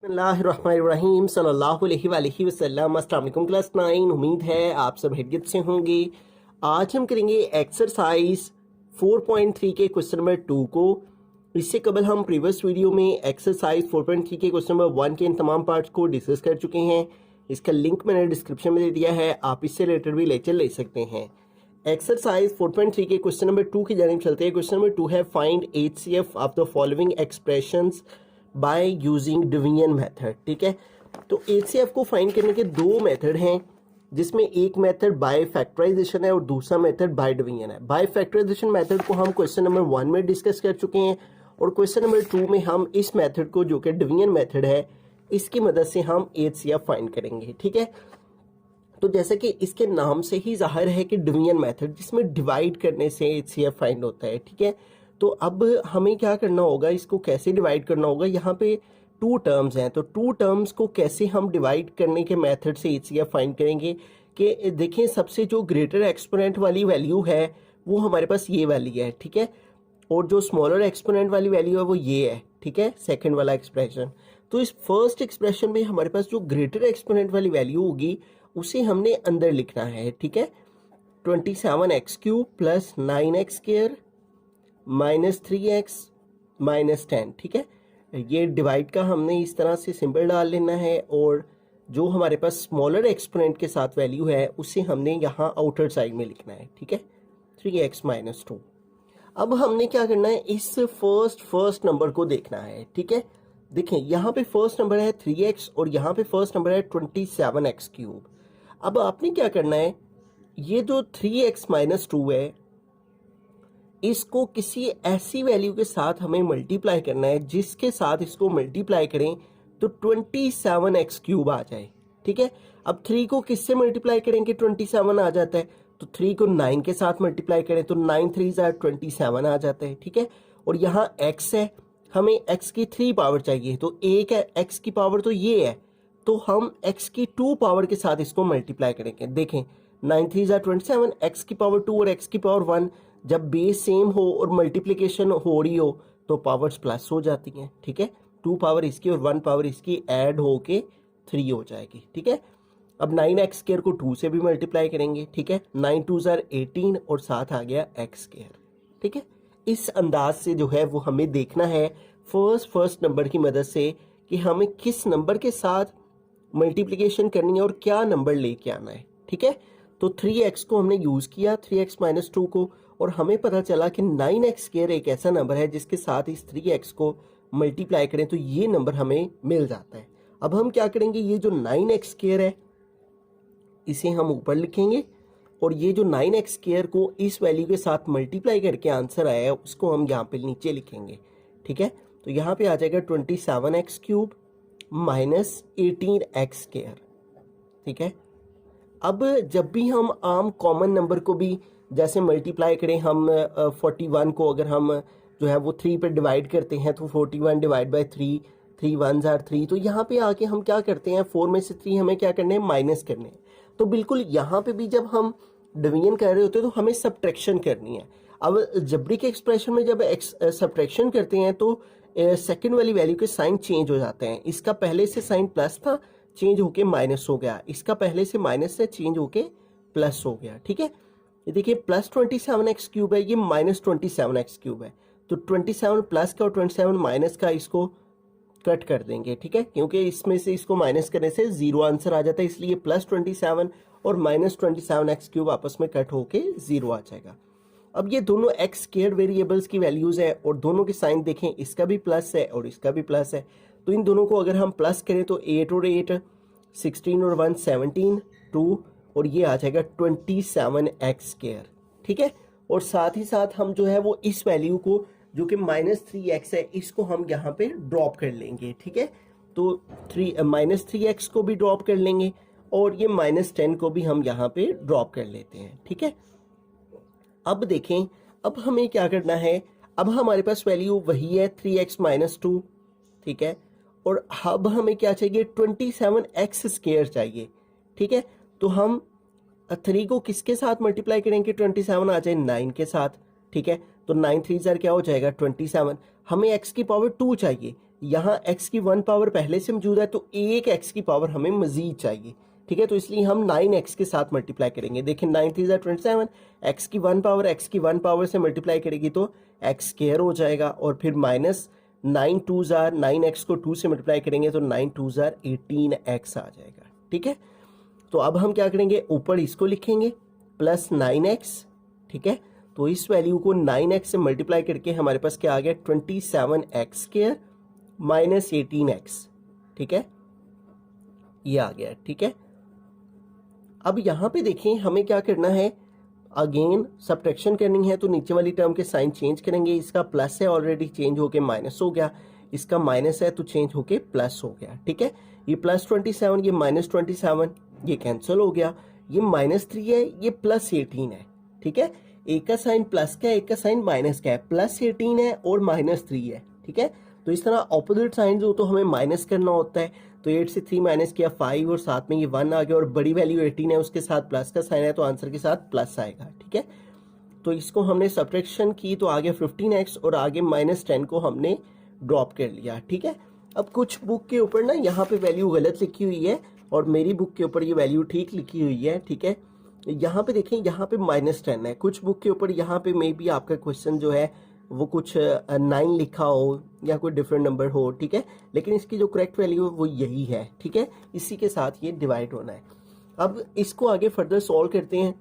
बिस्मिल्लाहिर्रहमानिर्रहीम सल्लल्लाहु अलैहि वसल्लम। अस्सलाम वालेकुम क्लास 9। उम्मीद है आप सब खैरियत से होंगे। आज हम करेंगे एक्सरसाइज 4.3 के क्वेश्चन नंबर 2 को। इससे कबल हम प्रीवियस वीडियो में एक्सरसाइज 4.3 के क्वेश्चन नंबर 1 के इन तमाम पार्ट्स को डिस्कस कर चुके हैं। इसका लिंक मैंने डिस्क्रिप्शन में दे दिया है, आप इससे रिलेटेड भी लेक्चर ले सकते हैं। एक्सरसाइज 4.3 के क्वेश्चन नंबर 2 की जानिब चलते हैं। क्वेश्चन नंबर 2 है find HCF of the following expressions by using division method. ठीक है, तो HCF को फाइंड करने के दो मेथड हैं, जिसमें एक मेथड बाय फैक्टराइजेशन है और दूसरा मेथड बाय डिवीजन है। बाय फैक्टराइजेशन मेथड को हम क्वेश्चन नंबर 1 में डिस्कस कर चुके हैं और क्वेश्चन नंबर 2 में हम इस मेथड को, जो कि डिवीजन मेथड है, इसकी मदद से हम HCF फाइंड करेंगे। ठीक है, तो जैसे कि इसके नाम से ही जाहिर है कि डिवीजन मेथड, जिसमें डिवाइड करने से HCF फाइंड होता है। ठीक है, तो अब हमें क्या करना होगा, इसको कैसे डिवाइड करना होगा। यहाँ पे टू टर्म्स हैं, तो टू टर्म्स को कैसे हम डिवाइड करने के मेथड से HCF फाइंड करेंगे कि देखें, सबसे जो ग्रेटर एक्सपोनेंट वाली वैल्यू है वो हमारे पास ये वाली है। ठीक है, और जो स्मॉलर एक्सपोनेंट वाली वैल्यू है वो ये है। ठीक है, सेकंड वाला एक्सप्रेशन। तो इस फर्स्ट एक्सप्रेशन में हमारे पास जो ग्रेटर एक्सपोनेंट वाली वैल्यू होगी उसे हमने अंदर लिखना है। ठीक है, 27x³ plus 9x² minus 3x minus 10। ठीक है, ये डिवाइड का हमने इस तरह से सिंबल डाल लेना है और जो हमारे पास स्मॉलर एक्सपोनेंट के साथ वैल्यू है उसे हमने यहाँ आउटर साइड में लिखना है। ठीक है, 3x माइनस 2। अब हमने क्या करना है, इस फर्स्ट नंबर को देखना है। ठीक है, देखें यहाँ पे फर्स्ट नंबर है 3x और यहाँ पे फर्स्ट नंबर है 27x³। अब आपने क्या करना है, ये जो 3x माइनस 2 है इसको किसी ऐसी वैल्यू के साथ हमें मल्टीप्लाई करना है जिसके साथ इसको मल्टीप्लाई करें तो 27x³ आ जाए। ठीक है, अब 3 को किससे मल्टीप्लाई करेंगे, 27 आ जाता है, तो 3 को 9 के साथ मल्टीप्लाई करें तो 9 3 27 आ जाता है। ठीक है, और यहाँ x है, हमें x की 3 पावर चाहिए, तो एक है x की पावर तो ये है, तो हम x की 2 पावर के साथ इसको मल्टीप्लाई करेंगे। देखें 9 3 27, x की पावर 2 और x की पावर 1, जब बेस सेम हो और मल्टीप्लिकेशन हो रही हो तो पावर्स प्लस हो जाती हैं। ठीक है, 2 पावर इसकी और 1 पावर इसकी ऐड होके 3 हो जाएगी। ठीक है, अब 9x² को 2 से भी मल्टीप्लाई करेंगे। ठीक है, 9 2 18 और साथ आ गया x²। ठीक है, इस अंदाज से जो है वो हमें देखना है फर्स्ट नंबर की मदद से कि हमें किस नंबर के साथ मल्टीप्लिकेशन करनी है और क्या नंबर लेके आना है। ठीक है, तो 3x को हमने यूज़ किया, 3x माइनस 2 को, और हमें पता चला कि 9x² एक ऐसा नंबर है जिसके साथ इस 3x को मल्टीप्लाई करें तो ये नंबर हमें मिल जाता है। अब हम क्या करेंगे, ये जो 9x² है इसे हम ऊपर लिखेंगे और ये जो 9x² को इस वैल्यू के साथ मल्टीप्लाई करके आंसर आया है उसको हम यहाँ पे नीचे लिखेंगे। ठीक है, तो यहाँ पे आ जाएगा 27x³ माइनस 18x²। ठीक है, अब जब भी हम आम कॉमन नंबर को भी जैसे मल्टीप्लाई करें, हम 41 को अगर हम जो है वो 3 पे डिवाइड करते हैं तो 41 डिवाइड बाई 3, 3 1s are 3, तो यहाँ पे आके हम क्या करते हैं, 4 में से 3 हमें क्या करने हैं, माइनस करने हैं। तो बिल्कुल यहाँ पे भी जब हम डिवीजन कर रहे होते हैं तो हमें सब्ट्रैक्शन करनी है। अब जबरी के एक्सप्रेशन में जब सब्ट्रैक्शन करते हैं तो सेकंड वाली वैल्यू के साइन चेंज हो जाते हैं। इसका पहले से साइन प्लस था, चेंज होके माइनस हो गया, इसका पहले से माइनस से चेंज होके प्लस हो गया। ठीक है, ये देखिए प्लस 27x³ है, ये माइनस 27x³ है, तो 27 प्लस का और 27 माइनस का इसको कट कर देंगे। ठीक है, क्योंकि इसमें से इसको माइनस करने से 0 आंसर आ जाता है, इसलिए प्लस 27 और माइनस 27x³ आपस में कट होके 0 आ जाएगा। अब ये दोनों x² वेरिएबल्स की वैल्यूज है और दोनों के साइन देखें, इसका भी प्लस है और इसका भी प्लस है, तो इन दोनों को अगर हम प्लस करें तो 8 और 8 16 और 1 17 2 और ये आ जाएगा 27x²। ठीक है, और साथ ही साथ हम जो है वो इस वैल्यू को जो कि माइनस 3x है इसको हम यहाँ पे ड्रॉप कर लेंगे। ठीक है, तो माइनस 3x को भी ड्रॉप कर लेंगे और ये माइनस 10 को भी हम यहाँ पे ड्रॉप कर लेते हैं। ठीक है, अब देखें, अब हमें क्या करना है, अब हमारे पास वैल्यू वही है 3x माइनस 2। ठीक है, और अब हमें क्या चाहिए, 27x² चाहिए। ठीक है, तो हम 3 को किसके साथ मल्टीप्लाई करेंगे, 27 आ जाए 9 के साथ। ठीक है, तो 9 3 क्या हो जाएगा 27, हमें x की पावर 2 चाहिए, यहाँ x की 1 पावर पहले से मौजूद है तो एक x की पावर हमें मजीद चाहिए, ठीक है। तो इसलिए हम 9x के साथ मल्टीप्लाई करेंगे। देखें 9 3 27, x की 1 पावर से मल्टीप्लाई करेगी तो x स्क्वायर हो जाएगा, और फिर माइनस 9 2 9x को 2 से मल्टीप्लाई करेंगे तो 9 2 18x आ जाएगा, ठीक है। तो अब हम क्या करेंगे, ऊपर इसको लिखेंगे प्लस 9x, ठीक है। तो इस वैल्यू को 9x से मल्टीप्लाई करके हमारे पास क्या आ गया, 27x स्क्वायर माइनस 18x, ठीक है, ये आ गया, ठीक है। अब यहाँ पे देखें हमें क्या करना है, अगेन सब्ट्रैक्शन करनी है, तो नीचे वाली टर्म के साइन चेंज करेंगे। इसका प्लस है ऑलरेडी चेंज होके माइनस हो गया, इसका माइनस है तो चेंज होके प्लस हो गया, ठीक है। ये प्लस 27, ये माइनस 27, ये कैंसिल हो गया। ये -3 है, ये प्लस 18 है, ठीक है। एक का साइन प्लस का है, एक का साइन माइनस का है, प्लस 18 है और -3 है, ठीक है। तो इस तरह ऑपोजिट साइन हो तो हमें माइनस करना होता है। तो 8 से 3 माइनस किया 5 और साथ में ये 1 आ गया, और बड़ी वैल्यू 18 है उसके साथ प्लस का साइन है तो आंसर के साथ प्लस आएगा, ठीक है। तो इसको हमने सब्ट्रैक्शन की तो आगे 15x और आगे -10 को हमने ड्रॉप कर लिया, ठीक है। अब कुछ बुक के ऊपर ना यहाँ पे वैल्यू गलत लिखी हुई है और मेरी बुक के ऊपर ये वैल्यू ठीक लिखी हुई है, ठीक है। यहाँ पे देखें, यहाँ पे -10 है, कुछ बुक के ऊपर यहाँ पे मे बी आपका क्वेश्चन जो है वो कुछ 9 लिखा हो या कोई डिफरेंट नंबर हो, ठीक है। लेकिन इसकी जो करेक्ट वैल्यू है वो यही है, ठीक है। इसी के साथ ये डिवाइड होना है। अब इसको आगे फर्दर सॉल्व करते हैं।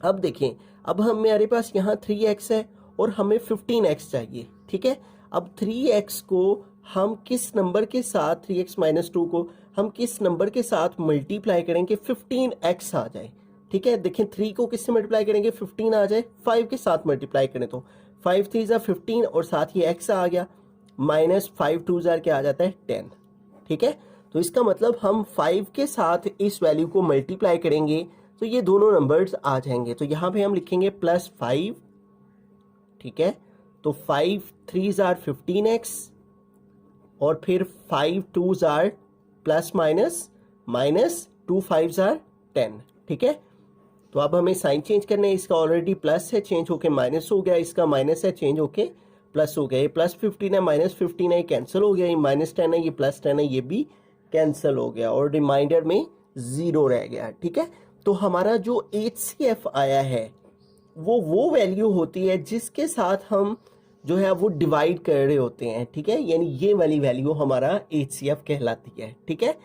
अब देखें, अब हमारे पास यहाँ 3x है और हमें 15x चाहिए, ठीक है। अब 3x को हम किस नंबर के साथ, 3x - 2 को हम किस नंबर के साथ मल्टीप्लाई करेंगे 15x आ जाए, ठीक है। देखें 3 को किससे मल्टीप्लाई करेंगे, 15 आ जाए, 5 के साथ मल्टीप्लाई करें तो 5 3 15 और साथ ही x आ गया, -5 2 क्या आ जाता है 10, ठीक है। तो इसका मतलब हम 5 के साथ इस वैल्यू को मल्टीप्लाई करेंगे तो ये दोनों नंबर्स आ जाएंगे। तो यहाँ पे हम लिखेंगे +5, ठीक है। तो 5 3 15x और फिर 5 2 प्लस माइनस 2 5 10, ठीक है। तो अब हमें साइन चेंज करना है, इसका ऑलरेडी प्लस है चेंज होके माइनस हो गया, इसका माइनस है चेंज होके प्लस हो गया। ये +15 है -15 है, कैंसिल हो गया। ये -10 है, ये +10 है, ये भी कैंसिल हो गया और रिमाइंडर में 0 रह गया, ठीक है। तो हमारा जो HCF आया है वो वैल्यू होती है जिसके साथ हम जो है वो डिवाइड कर रहे होते हैं, ठीक है। यानी ये वाली वैल्यू हमारा HCF कहलाती है, ठीक है।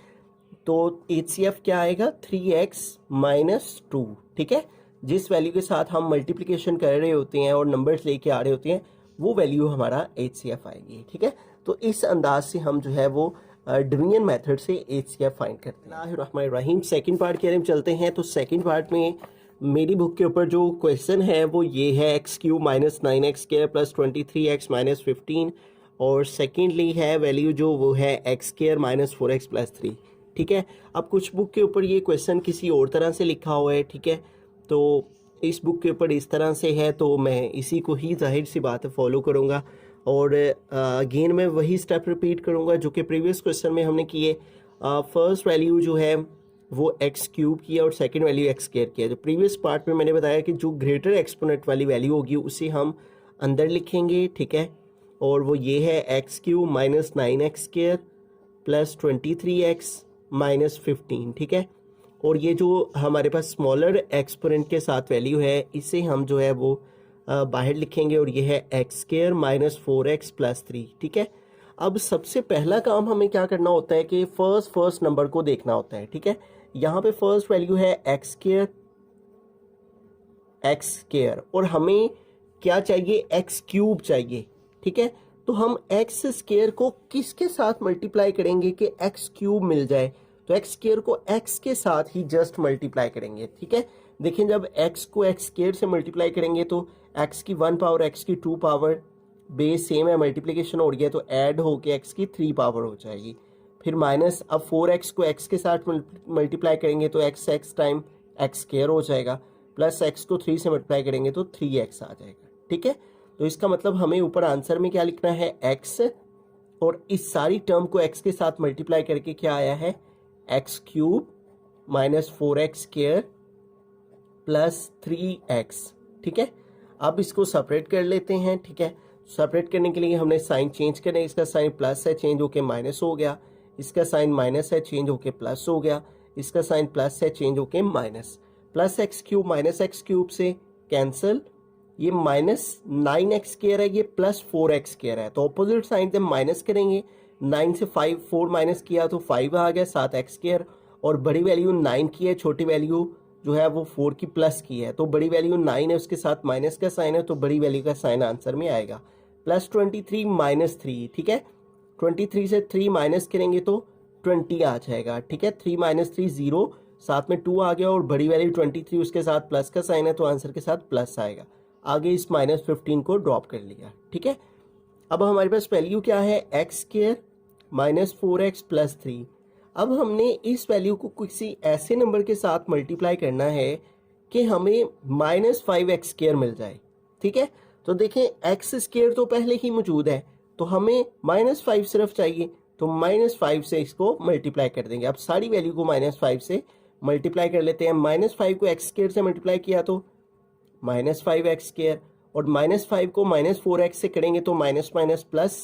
तो HCF क्या आएगा, 3x - 2, ठीक है। जिस वैल्यू के साथ हम मल्टीप्लिकेशन कर रहे होते हैं और नंबर्स लेके आ रहे होते हैं वो वैल्यू हमारा HCF आएगी, ठीक है। तो इस अंदाज से हम जो है वो डिवीजन मेथड से HCF फाइंड करते हैं। रहमान सेकंड पार्ट की तरफ चलते हैं। तो सेकंड पार्ट में मेरी बुक के ऊपर जो क्वेश्चन है वो ये है, x³ - 9x² + 23x - 15, और सेकेंडली है वैल्यू जो वो है x² - 4x + 3, ठीक है। अब कुछ बुक के ऊपर ये क्वेश्चन किसी और तरह से लिखा हुआ है, ठीक है। तो इस बुक के ऊपर इस तरह से है तो मैं इसी को ही जाहिर सी बात है फॉलो करूँगा, और अगेन मैं वही स्टेप रिपीट करूँगा जो कि प्रीवियस क्वेश्चन में हमने किए। फर्स्ट वैल्यू जो है वो x³ किया और सेकंड वैल्यू x² किया। जो प्रीवियस पार्ट में मैंने बताया कि जो ग्रेटर एक्सपोनेंट वाली वैल्यू होगी उसे हम अंदर लिखेंगे, ठीक है। और वो ये है x³ - 9x² + 23x - 15, ठीक है। और ये जो हमारे पास स्मॉलर एक्सपोनेंट के साथ वैल्यू है इसे हम जो है वो बाहर लिखेंगे, और ये है x² - 4x + 3, ठीक है। अब सबसे पहला काम हमें क्या करना होता है कि फर्स्ट नंबर को देखना होता है, ठीक है। यहाँ पे फर्स्ट वैल्यू है x² और हमें क्या चाहिए, x³ चाहिए, ठीक है। तो हम x² को किसके साथ मल्टीप्लाई करेंगे कि x³ मिल जाए, तो x² को x के साथ ही जस्ट मल्टीप्लाई करेंगे, ठीक है। देखें जब x को x² से मल्टीप्लाई करेंगे तो x की 1 पावर, x की 2 पावर, बेस सेम है, मल्टीप्लिकेशन हो गया तो ऐड होके x की 3 पावर हो जाएगी। फिर माइनस, अब 4x को x के साथ मल्टीप्लाई करेंगे तो x टाइम x² हो जाएगा, प्लस x को 3 से मल्टीप्लाई करेंगे तो 3x आ जाएगा, ठीक है। तो इसका मतलब हमें ऊपर आंसर में क्या लिखना है, x, और इस सारी टर्म को x के साथ मल्टीप्लाई करके क्या आया है, x³ - 4x² + 3x, ठीक है। अब इसको सेपरेट कर लेते हैं, ठीक है। सेपरेट करने के लिए हमने साइन चेंज करना है, इसका साइन प्लस है चेंज होके माइनस हो गया, इसका साइन माइनस है चेंज होके प्लस हो गया, इसका साइन प्लस है चेंज होके minus, plus x cube minus x cube से कैंसिल, ये माइनस 9x² है, ये प्लस 4x² है, तो ऑपोजिट साइन से माइनस करेंगे, 9 से 4 माइनस किया तो 5 आ गया 7x², और बड़ी वैल्यू 9 की है, छोटी वैल्यू जो है वो 4 की प्लस की है, तो बड़ी वैल्यू 9 है, उसके साथ माइनस का साइन है, तो बड़ी वैल्यू का साइन आंसर में आएगा प्लस 23 माइनस 3, ठीक है। 23 से 3 माइनस करेंगे तो 20 आ जाएगा, ठीक है। 3 माइनस 3 0, साथ में 2 आ गया, और बड़ी वैल्यू 23 उसके साथ प्लस का साइन है, तो आंसर के साथ प्लस आएगा। आगे इस माइनस 15 को ड्रॉप कर लिया, ठीक है। अब हमारे पास वैल्यू क्या है, x² माइनस 4x प्लस 3। अब हमने इस वैल्यू को किसी ऐसे नंबर के साथ मल्टीप्लाई करना है कि हमें माइनस 5x² मिल जाए, ठीक है। तो देखें x² तो पहले ही मौजूद है, तो हमें माइनस 5 सिर्फ चाहिए, तो माइनस 5 से इसको मल्टीप्लाई कर देंगे। अब सारी वैल्यू को माइनस 5 से मल्टीप्लाई कर लेते हैं। माइनस 5 को x² से मल्टीप्लाई किया तो माइनस 5x², और माइनस 5 को माइनस 4x से करेंगे तो माइनस माइनस प्लस,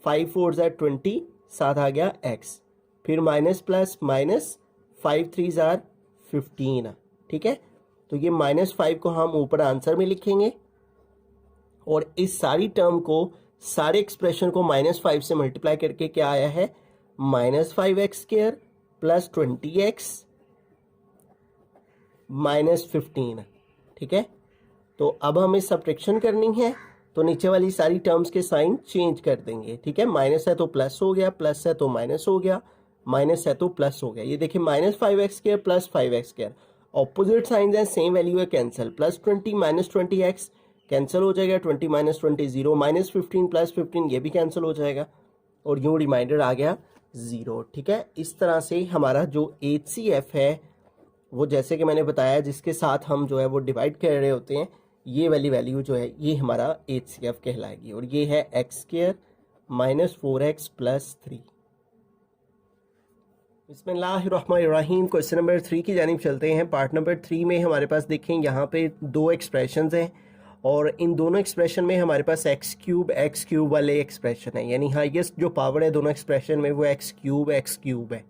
5 4 ज़ार 20, साथ आ गया x, फिर माइनस प्लस माइनस, 5 3 ज़ार 15, ठीक है। तो ये माइनस 5 को हम ऊपर आंसर में लिखेंगे, और इस सारी टर्म को, सारे एक्सप्रेशन को माइनस 5 से मल्टीप्लाई करके क्या आया है, minus 5x² plus 20x minus 15, ठीक है। तो अब हमें सब्ट्रैक्शन करनी है, तो नीचे वाली सारी टर्म्स के साइन चेंज कर देंगे, ठीक है। माइनस है तो प्लस हो गया, प्लस है तो माइनस हो गया, माइनस है तो प्लस हो गया। ये देखिए minus 5x² plus 5x², opposite sign है, सेम वैल्यू है, cancel, plus 20 minus 20x cancel हो जाएगा, 20 माइनस 20 0, माइनस 15 प्लस 15 ये भी कैंसिल हो जाएगा, और यूँ रिमाइंडर आ गया 0, ठीक है। इस तरह से हमारा जो HCF है वो, जैसे कि मैंने बताया, जिसके साथ हम जो है वो डिवाइड कर रहे होते हैं, ये वाली वैल्यू जो है ये हमारा HCF कहलाएगी, और ये है x² माइनस 4x प्लस 3। बिस्मिल्लाहिर्रहमानिर्रहीम। क्वेश्चन नंबर 3 की जानिब चलते हैं। पार्ट नंबर 3 में हमारे पास देखें यहाँ पे 2 एक्सप्रेशंस हैं, और इन दोनों एक्सप्रेशन में हमारे पास x³ वाले एक्सप्रेशन है, यानी हाईएस्ट जो पावर है दोनों एक्सप्रेशन में वो x³ है,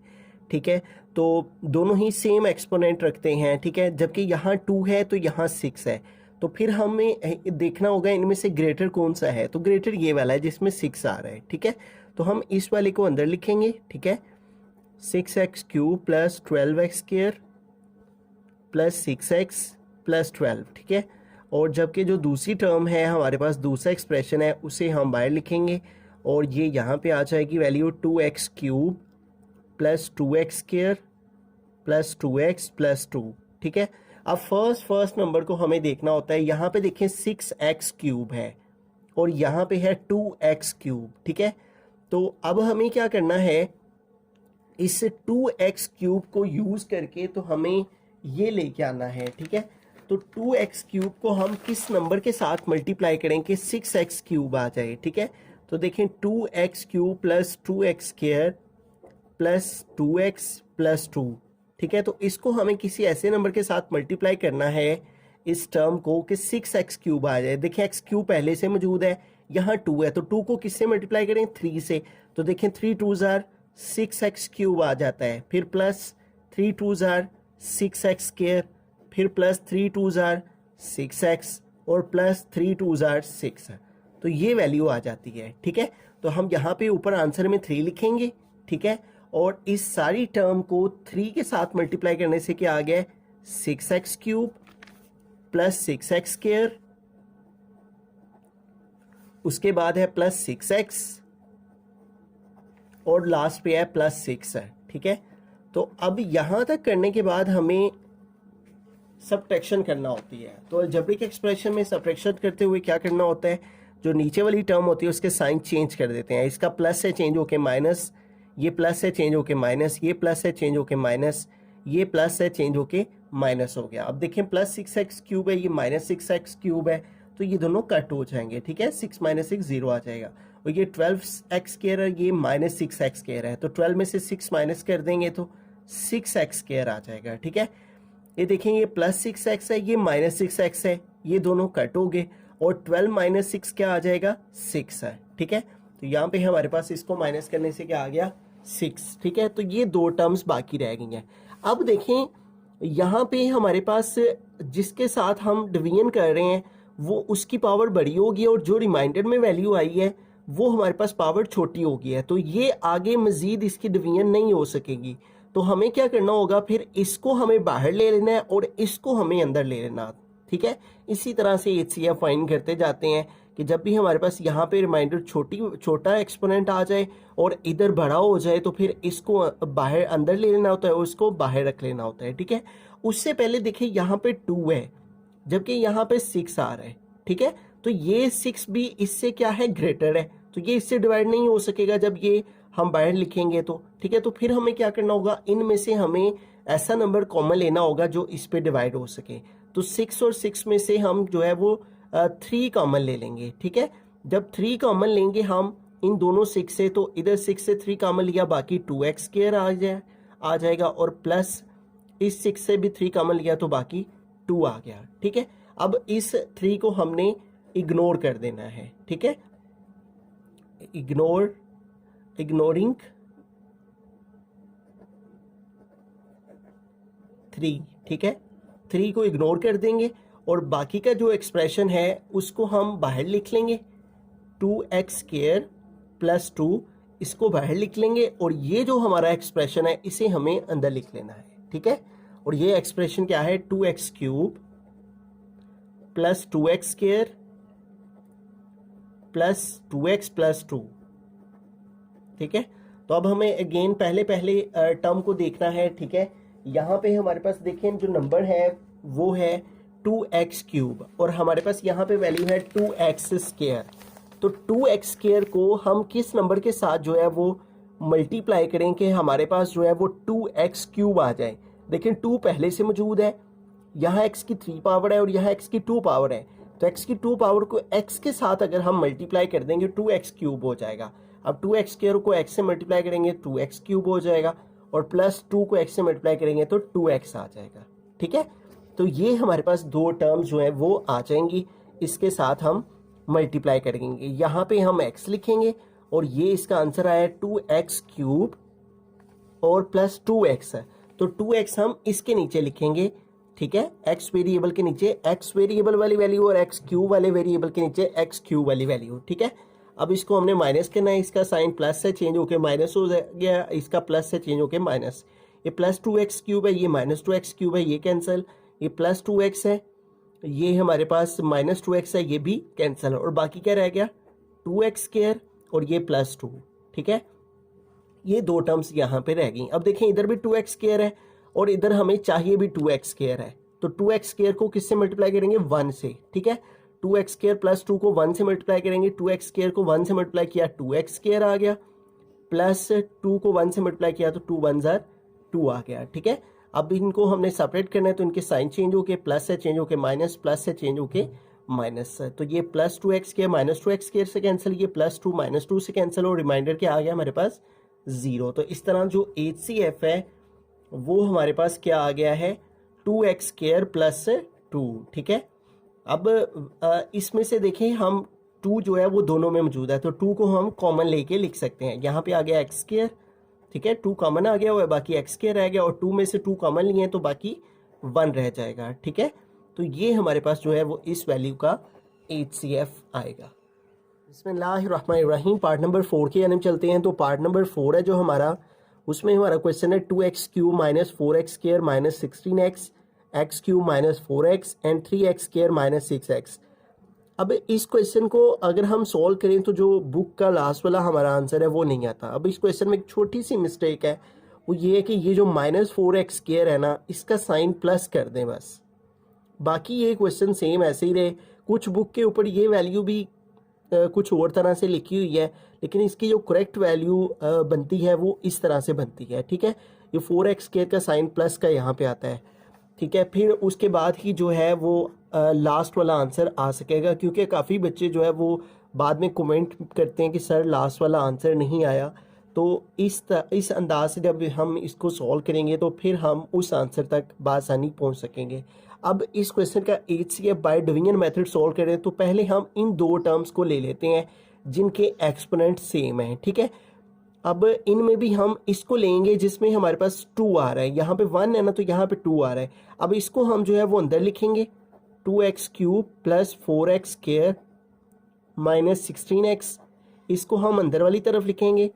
ठीक है। तो दोनों ही सेम एक्सपोनेंट रखते हैं, ठीक है। जबकि यहाँ 2 है तो यहाँ 6 है, तो फिर हमें देखना होगा इनमें से ग्रेटर कौन सा है, तो ग्रेटर ये वाला है जिसमें 6 आ रहा है, ठीक है। तो हम इस वाले को अंदर लिखेंगे, ठीक है। 6x³ plus 12x² plus 6x plus 12, ठीक है। और जबकि जो दूसरी टर्म है हमारे पास, दूसरा एक्सप्रेशन है, उसे हम बाहर लिखेंगे, और ये यहाँ पे आ जाएगी value 2x³ plus 2x² plus 2x plus 2, ठीक है। अब फर्स्ट नंबर को हमें देखना होता है। यहाँ पे देखें 6x³ है, और यहाँ पे है 2x³, ठीक है। तो अब हमें क्या करना है, इस 2x³ को यूज़ करके तो हमें ये लेके आना है, ठीक है। तो 2x³ को हम किस नंबर के साथ मल्टीप्लाई करें कि 6x³ आ जाए, ठीक है। तो देखें 2x³ plus 2x² plus 2x plus 2, ठीक है। तो इसको हमें किसी ऐसे नंबर के साथ मल्टीप्लाई करना है इस टर्म को कि 6x³ आ जाए। देखिए x³ पहले से मौजूद है, यहाँ 2 है, तो 2 को किससे मल्टीप्लाई करें, 3 से, तो देखें 3 2 ज़ार 6x³ आ जाता है, फिर प्लस 3 2 ज़ार 6x², फिर प्लस 3 2 ज़ार 6x, और प्लस 3 2 ज़ार 6, तो ये वैल्यू आ जाती है, ठीक है। तो हम यहाँ पे ऊपर आंसर में 3 लिखेंगे, ठीक है। और इस सारी टर्म को 3 के साथ मल्टीप्लाई करने से क्या आ गया, 6x³ प्लस 6x², उसके बाद है प्लस 6x, और लास्ट पे है प्लस 6 है, ठीक है। तो अब यहाँ तक करने के बाद हमें सब्ट्रैक्शन करना होती है। तो अलजेब्रिक एक्सप्रेशन में सब्ट्रैक्शन करते हुए क्या करना होता है, जो नीचे वाली टर्म होती है उसके साइन चेंज कर देते हैं। इसका प्लस है चेंज होके माइनस, ये प्लस है चेंज होके माइनस, ये प्लस है चेंज होके माइनस, ये प्लस है चेंज होके माइनस हो गया। अब देखें प्लस 6x³ है, ये माइनस 6x³ है, तो ये दोनों कट हो जाएंगे, ठीक है। 6 माइनस 6 0 आ जाएगा, और ये 12x² है, ये माइनस 6x² है, तो 12 में से 6 माइनस कर देंगे तो 6x² आ जाएगा, ठीक है। ये देखें ये प्लस 6x है, ये माइनस 6x है, ये दोनों कट हो गए, और 12 माइनस 6 क्या आ जाएगा 6 है, ठीक है। तो यहाँ पे हमारे पास इसको माइनस करने से क्या आ गया 6, ठीक है। तो ये दो टर्म्स बाकी रह गई हैं। अब देखें यहाँ पे हमारे पास जिसके साथ हम डिवीजन कर रहे हैं वो उसकी पावर बड़ी होगी और जो रिमाइंडर में वैल्यू आई है वो हमारे पास पावर छोटी होगी है, तो ये आगे मजीद इसकी डिवीजन नहीं हो सकेगी। तो हमें क्या करना होगा, फिर इसको हमें बाहर ले लेना है और इसको हमें अंदर ले लेना, ठीक है। इसी तरह से HCF फाइंड करते जाते हैं कि जब भी हमारे पास यहाँ पे रिमाइंडर छोटा एक्सपोनेंट आ जाए और इधर बड़ा हो जाए तो फिर इसको बाहर अंदर ले लेना होता है और उसको बाहर रख लेना होता है, ठीक है। उससे पहले देखिए यहाँ पे 2 है जबकि यहाँ पे 6 आ रहा है, ठीक है। तो ये 6 भी इससे क्या है ग्रेटर है, तो ये इससे डिवाइड नहीं हो सकेगा जब ये हम बाहर लिखेंगे तो, ठीक है। तो फिर हमें क्या करना होगा, इनमें से हमें ऐसा नंबर कॉमन लेना होगा जो इस पे डिवाइड हो सके। तो 6 और 6 में से हम जो है वो 3 कॉमन ले लेंगे, ठीक है। जब 3 कॉमन लेंगे हम इन दोनों 6 से, तो इधर 6 से 3 कॉमन लिया, बाकी 2x स्क्वायर आ जाएगा और प्लस इस 6 से भी 3 कॉमन लिया तो बाकी 2 आ गया, ठीक है। अब इस 3 को हमने इग्नोर कर देना है, ठीक है। इग्नोरिंग 3, ठीक है। 3 को इग्नोर कर देंगे और बाकी का जो एक्सप्रेशन है उसको हम बाहर लिख लेंगे, 2x स्क्वायर प्लस 2 इसको बाहर लिख लेंगे और ये जो हमारा एक्सप्रेशन है इसे हमें अंदर लिख लेना है, ठीक है। और ये एक्सप्रेशन क्या है, 2x cube plus 2x square plus 2x plus 2, ठीक है। तो अब हमें अगेन पहले टर्म को देखना है, ठीक है। यहाँ पे हमारे पास देखें जो नंबर है वो है 2x क्यूब और हमारे पास यहाँ पे वैल्यू है 2x स्क्वायर। तो 2x स्क्वायर को हम किस नंबर के साथ जो है वो मल्टीप्लाई करें कि हमारे पास जो है वो 2x क्यूब आ जाए। लेकिन 2 पहले से मौजूद है, यहाँ x की 3 पावर है और यहाँ x की 2 पावर है, तो x की 2 पावर को x के साथ अगर हम मल्टीप्लाई कर देंगे 2x क्यूब हो जाएगा। अब 2x स्क्वायर को x से मल्टीप्लाई करेंगे 2x क्यूब हो जाएगा और प्लस 2 को x से मल्टीप्लाई करेंगे तो 2x आ जाएगा, ठीक है। तो ये हमारे पास दो टर्म्स जो है वो आ जाएंगी, इसके साथ हम मल्टीप्लाई करेंगे। यहाँ पे हम x लिखेंगे और ये इसका आंसर आया 2x क्यूब और प्लस 2x है, तो 2x हम इसके नीचे लिखेंगे, ठीक है। x वेरिएबल के नीचे x वेरिएबल वाली वैल्यू और x क्यूब वाले वेरिएबल के नीचे x क्यूब वाली वैल्यू, ठीक है। अब इसको हमने माइनस करना है, इसका साइन प्लस से चेंज होके माइनस हो गया, इसका प्लस से चेंज होके माइनस। ये प्लस 2x क्यूब है, ये माइनस 2x क्यूब है, ये कैंसिल। ये प्लस 2x है, ये हमारे पास माइनस 2x है, ये भी कैंसिल। और बाकी क्या रह गया 2x स्क्वायर और ये प्लस 2, ठीक है। ये दो टर्म्स यहाँ पे रह गई। अब देखें इधर भी 2x स्क्वायर है और इधर हमें चाहिए भी 2x स्क्वायर है, तो 2x स्क्वायर को किससे मल्टीप्लाई करेंगे 1 से, ठीक है। 2x स्क्वायर प्लस 2 को 1 से मल्टीप्लाई करेंगे, 2x स्क्वायर को 1 से मल्टीप्लाई किया 2x स्क्वायर आ गया, प्लस 2 को 1 से मल्टीप्लाई किया तो 2 1 ज़ार 2 आ गया, ठीक है। अब इनको हमने सेपरेट करना है तो इनके साइन चेंज होके प्लस से चेंज होके माइनस, प्लस से चेंज होके माइनस। तो ये plus 2x square minus 2x square से कैंसिल, ये प्लस 2 माइनस 2 से कैंसिल और रिमाइंडर क्या आ गया हमारे पास 0। तो इस तरह जो HCF है वो हमारे पास क्या आ गया है 2x स्क्वायर प्लस 2, ठीक है। अब इसमें से देखें हम 2 जो है वो दोनों में मौजूद है, तो 2 को हम कॉमन लेके लिख सकते हैं। यहाँ पे आ गया x स्क्वायर, ठीक है, 2 कॉमन आ गया हुआ है, बाकी x स्क्वायर रह गया और 2 में से 2 कॉमन लिए हैं तो बाकी 1 रह जाएगा, ठीक है। तो ये हमारे पास जो है वो इस वैल्यू का HCF आएगा। बिस्मिल्लाहिर्रहमानिर्रहीम। पार्ट नंबर 4 के यानी चलते हैं। तो पार्ट नंबर 4 है जो हमारा, उसमें हमारा क्वेश्चन है 2x cube minus 4x square minus 16x, x cube minus 4x and 3x square minus 6x। अब इस क्वेश्चन को अगर हम सॉल्व करें तो जो बुक का लास्ट वाला हमारा आंसर है वो नहीं आता। अब इस क्वेश्चन में एक छोटी सी मिस्टेक है, वो ये है कि ये जो माइनस 4x स्क्वायर है ना, इसका साइन प्लस कर दें बस, बाकी ये क्वेश्चन सेम ऐसे ही रहे। कुछ बुक के ऊपर ये वैल्यू भी कुछ और तरह से लिखी हुई है, लेकिन इसकी जो करेक्ट वैल्यू बनती है वो इस तरह से बनती है, ठीक है। ये 4x स्क्वायर का साइन प्लस का यहाँ पे आता है, ठीक है। फिर उसके बाद ही जो है वो लास्ट वाला आंसर आ सकेगा, क्योंकि काफ़ी बच्चे जो है वो बाद में कमेंट करते हैं कि सर लास्ट वाला आंसर नहीं आया। तो इस अंदाज से जब हम इसको सॉल्व करेंगे तो फिर हम उस आंसर तक बासानी पहुंच सकेंगे। अब इस क्वेश्चन का HCF by division method solve करें तो पहले हम इन दो टर्म्स को ले लेते हैं जिनके एक्सपोनेंट सेम हैं, ठीक है। अब इनमें भी हम इसको लेंगे जिसमें हमारे पास 2 आ रहा है, यहाँ पे 1 है ना तो यहाँ पे 2 आ रहा है। अब इसको हम जो है वो अंदर लिखेंगे 2x cube plus 4x square minus 16x, इसको हम अंदर वाली तरफ लिखेंगे,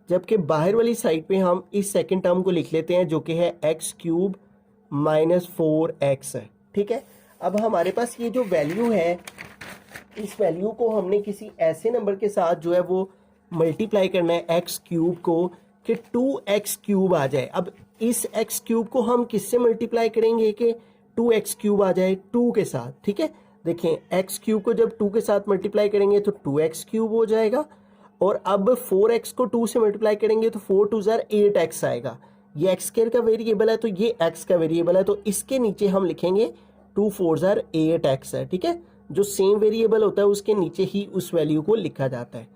जबकि बाहर वाली साइड पे हम इस सेकंड टर्म को लिख लेते हैं जो कि है x क्यूब माइनस 4x है, ठीक है। अब हमारे पास ये जो वैल्यू है इस वैल्यू को हमने किसी ऐसे नंबर के साथ जो है वो मल्टीप्लाई करना है x क्यूब को कि 2x क्यूब आ जाए। अब इस x क्यूब को हम किससे मल्टीप्लाई करेंगे कि 2x क्यूब आ जाए 2 के साथ, ठीक है। देखें x क्यूब को जब 2 के साथ मल्टीप्लाई करेंगे तो 2x क्यूब हो जाएगा, और अब 4x को 2 से मल्टीप्लाई करेंगे तो 4 2 ज़ार 8x आएगा। ये x स्क्वायर का वेरिएबल है तो ये x का वेरिएबल है, तो इसके नीचे हम लिखेंगे 2 4 ज़ार 8x है, ठीक है। जो सेम वेरिएबल होता है उसके नीचे ही उस वैल्यू को लिखा जाता है।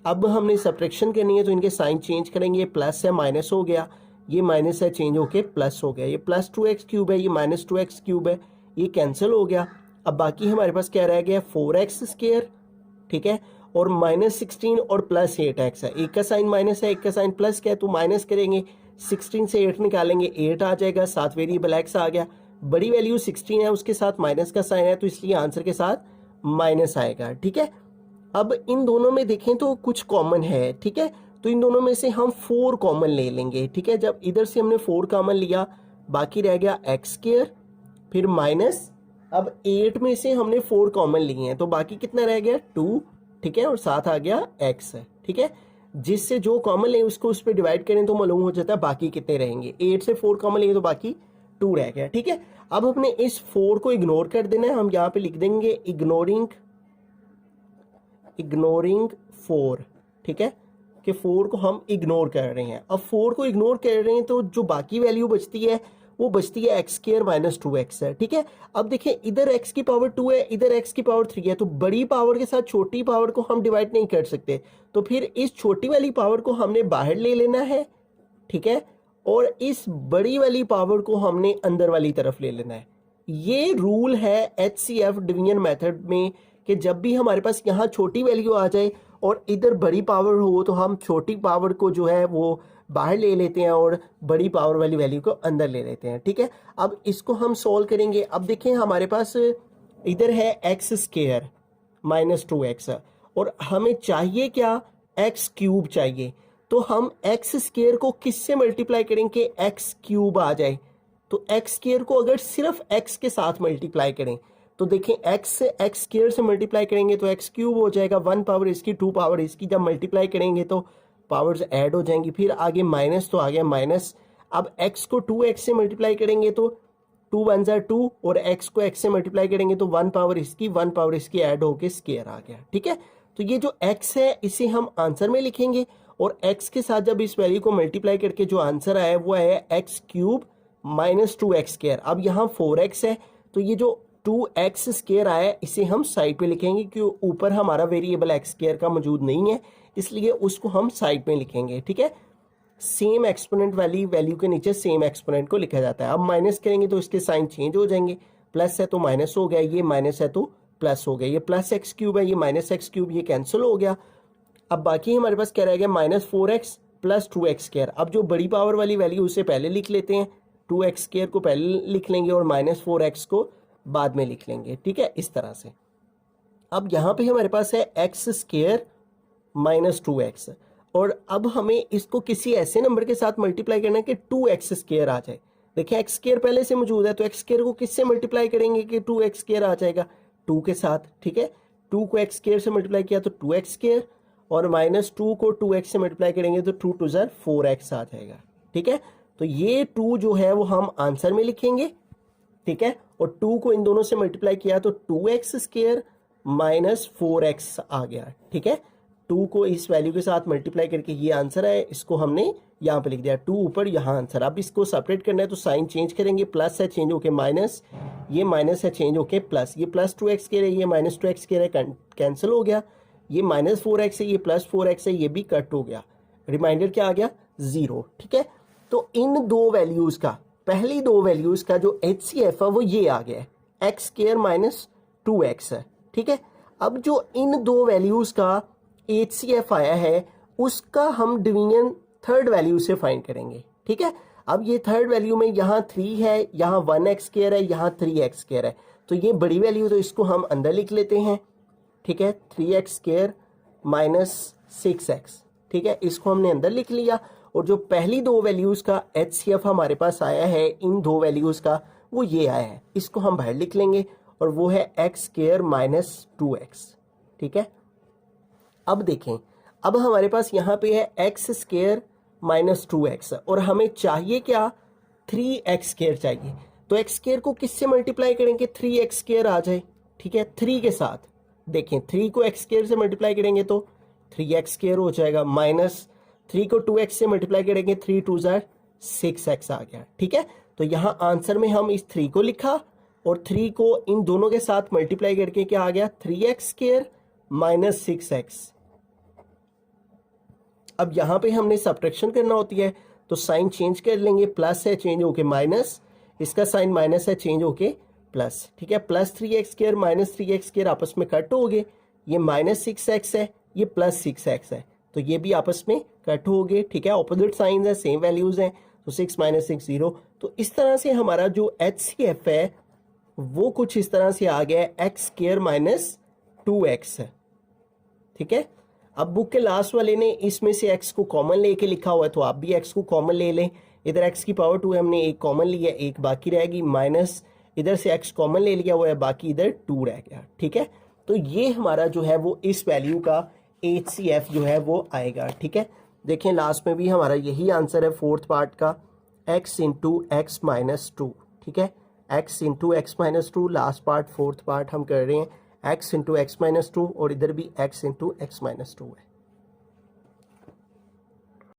अब हमने सब्ट्रैक्शन करनी है तो इनके साइन चेंज करेंगे, ये प्लस है माइनस हो गया, ये माइनस है चेंज होके प्लस हो गया, ये प्लस 2x क्यूब है, ये माइनस 2x क्यूब है, ये कैंसिल हो गया। अब बाकी हमारे पास क्या रह गया 4x स्क्वायर, ठीक है, और माइनस 16 और प्लस 8x है। एक का साइन माइनस है एक का साइन प्लस क्या है तो माइनस करेंगे, 16 से 8 निकालेंगे 8 आ जाएगा, साथ वेरिएबल x आ गया, बड़ी वैल्यू 16 है उसके साथ माइनस का साइन है तो इसलिए आंसर के साथ माइनस आएगा, ठीक है। अब इन दोनों में देखें तो कुछ कॉमन है, ठीक है, तो इन दोनों में से हम 4 कॉमन ले लेंगे, ठीक है। जब इधर से हमने 4 कॉमन लिया बाकी रह गया x स्क्वायर फिर माइनस, अब 8 में से हमने 4 कॉमन लिए हैं तो बाकी कितना रह गया 2, ठीक है, और साथ आ गया x है, ठीक है। जिससे जो कॉमन लें उसको उस पर डिवाइड करें तो मालूम हो जाता है बाकी कितने रहेंगे। 8 से 4 कॉमन लेंगे तो बाकी 2 रह गया, ठीक है। अब हमने इस 4 को इग्नोर कर देना है, हम यहाँ पे लिख देंगे इग्नोरिंग 4, ठीक है, कि 4 को हम इग्नोर कर रहे हैं। अब 4 को इग्नोर कर रहे हैं तो जो बाकी वैल्यू बचती है वो बचती है x स्क्वायर माइनस 2x है, ठीक है। अब देखें इधर x की पावर 2 है इधर x की पावर 3 है, तो बड़ी पावर के साथ छोटी पावर को हम डिवाइड नहीं कर सकते, तो फिर इस छोटी वाली पावर को हमने बाहर ले लेना है, ठीक है, और इस बड़ी वाली पावर को हमने अंदर वाली तरफ ले लेना है। ये रूल है HCF डिवीजन मेथड में कि जब भी हमारे पास यहाँ छोटी वैल्यू आ जाए और इधर बड़ी पावर हो तो हम छोटी पावर को जो है वो बाहर ले लेते हैं और बड़ी पावर वाली वैल्यू को अंदर ले लेते हैं, ठीक है। अब इसको हम सॉल्व करेंगे। अब देखें हमारे पास इधर है x स्क्वायर माइनस 2x और हमें चाहिए क्या x क्यूब चाहिए, तो हम x स्क्वायर को किससे मल्टीप्लाई करेंगे x क्यूब आ जाए, तो x स्क्वायर को अगर सिर्फ x के साथ मल्टीप्लाई करें तो देखें x से x स्क्वायर से मल्टीप्लाई करेंगे तो x क्यूब हो जाएगा, 1 पावर इसकी 2 पावर इसकी, जब मल्टीप्लाई करेंगे तो पावर्स ऐड हो जाएंगी, फिर आगे माइनस तो आ गया माइनस। अब x को 2x से मल्टीप्लाई करेंगे तो 2 1 ज़ार 2 और x को x से मल्टीप्लाई करेंगे तो 1 पावर इसकी 1 पावर इसकी ऐड होके स्क्वायर आ गया, ठीक है। तो ये जो x है इसे हम आंसर में लिखेंगे और x के साथ जब इस वैल्यू को मल्टीप्लाई करके जो आंसर आया वो है x cube minus 2x square. अब यहाँ 4x है तो ये जो 2x स्क्वायर आया इसे हम साइड पे लिखेंगे क्योंकि ऊपर हमारा वेरिएबल x स्क्वायर का मौजूद नहीं है, इसलिए उसको हम साइड में लिखेंगे, ठीक है। सेम एक्सपोनेंट वाली वैल्यू के नीचे सेम एक्सपोनेंट को लिखा जाता है। अब माइनस करेंगे तो इसके साइन चेंज हो जाएंगे, प्लस है तो माइनस हो गया, ये माइनस है तो प्लस हो गया, ये प्लस x क्यूब है ये माइनस x क्यूब, ये कैंसिल हो गया। अब बाकी हमारे पास क्या रह गया minus 4x plus 2x square. अब जो बड़ी पावर वाली वैल्यू उसे पहले लिख लेते हैं, 2x स्क्वायर को पहले लिख लेंगे और माइनस 4x को बाद में लिख लेंगे, ठीक है, इस तरह से। अब यहाँ पे हमारे पास है x स्क्वायर माइनस 2x और अब हमें इसको किसी ऐसे नंबर के साथ मल्टीप्लाई करना है कि 2x स्क्वायर आ जाए। देखिए x स्क्वायर पहले से मौजूद है तो x स्क्वायर को किससे मल्टीप्लाई करेंगे कि 2x स्क्वायर आ जाएगा 2 के साथ, ठीक है। 2 को x स्क्वायर से मल्टीप्लाई किया तो 2x स्क्वायर और माइनस 2 को 2x से मल्टीप्लाई करेंगे तो 2 2 ज़ार 4x आ जाएगा, ठीक है। तो ये 2 जो है वो हम आंसर में लिखेंगे, ठीक है, और 2 को इन दोनों से मल्टीप्लाई किया तो 2x स्क्वायर माइनस 4x आ गया, ठीक है। 2 को इस वैल्यू के साथ मल्टीप्लाई करके ये आंसर है, इसको हमने यहाँ पे लिख दिया, 2 ऊपर यहाँ आंसर। अब इसको सेपरेट करना है तो साइन चेंज करेंगे, प्लस है चेंज होके माइनस, ये माइनस है चेंज होके प्लस, ये प्लस 2x के रहे ये माइनस 2x के रहे कैंसिल हो गया, ये माइनस 4x है ये प्लस 4x है ये भी कट हो गया, रिमाइंडर क्या आ गया 0, ठीक है। तो इन दो वैल्यूज़ का पहली दो वैल्यूज का जो HCF है वो ये आ गया है, एक्स स्क्वायर माइनस 2x है। ठीक है, अब जो इन दो वैल्यूज का HCF आया है उसका हम डिवीजन थर्ड वैल्यू से फाइंड करेंगे। ठीक है, अब ये थर्ड वैल्यू में यहाँ 3 है, यहाँ 1x स्क्वायर है, यहाँ 3x स्क्वायर है, तो ये बड़ी वैल्यू तो इसको हम अंदर लिख लेते हैं। ठीक है, 3x स्क्वायर माइनस 6x। ठीक है, इसको हमने अंदर लिख लिया। और जो पहली दो वैल्यूज का HCF हमारे पास आया है इन दो वैल्यूज का वो ये आया है, इसको हम बाहर लिख लेंगे और वो है एक्स स्क्वायर माइनस 2x। ठीक है, अब देखें, अब हमारे पास यहाँ पे है एक्स स्क्वायर माइनस 2x और हमें चाहिए क्या, 3x स्क्वायर चाहिए। तो एक्स स्क्वायर को किससे मल्टीप्लाई करेंगे, 3x स्क्वायर आ जाए। ठीक है, 3 के साथ देखें, 3 को x स्क्वायर से मल्टीप्लाई करेंगे तो 3x स्क्वायर हो जाएगा, माइनस 3 को 2x से मल्टीप्लाई करेंगे, 3 2 जार 6x आ गया। ठीक है, तो यहाँ आंसर में हम इस 3 को लिखा और 3 को इन दोनों के साथ मल्टीप्लाई करके क्या आ गया, 3x स्क्वायर माइनस 6x। अब यहाँ पे हमने सब्ट्रैक्शन करना होती है तो साइन चेंज कर लेंगे, प्लस है चेंज होके माइनस, इसका साइन माइनस है चेंज होके प्लस। ठीक है, plus 3x square minus 3x square आपस में कट हो गए, ये माइनस 6x है, ये प्लस 6x है, तो ये भी आपस में कट हो गए। ठीक है, ऑपोजिट साइन है, सेम वैल्यूज हैं, तो 6 माइनस 6 0। तो इस तरह से हमारा जो HCF है वो कुछ इस तरह से आ गया है, एक्स स्क्वायर माइनस 2x है। ठीक है, अब बुक के लास्ट वाले ने इसमें से x को कॉमन लेके लिखा हुआ है, तो आप भी x को कॉमन ले लें। इधर x की पावर 2 है, हमने एक कॉमन लिया, एक बाकी रहेगी, माइनस इधर से x कॉमन ले लिया हुआ है, बाकी इधर 2 रह गया। ठीक है, तो ये हमारा जो है वो इस वैल्यू का HCF जो है वो आएगा। ठीक है, देखें लास्ट में भी हमारा यही आंसर है फोर्थ पार्ट का, x इंटू एक्स माइनस 2। ठीक है, x into x minus 2, last part fourth part हम कर रहे हैं, x इंटू एक्स माइनस 2 और इधर भी x इंटू एक्स माइनस 2 है।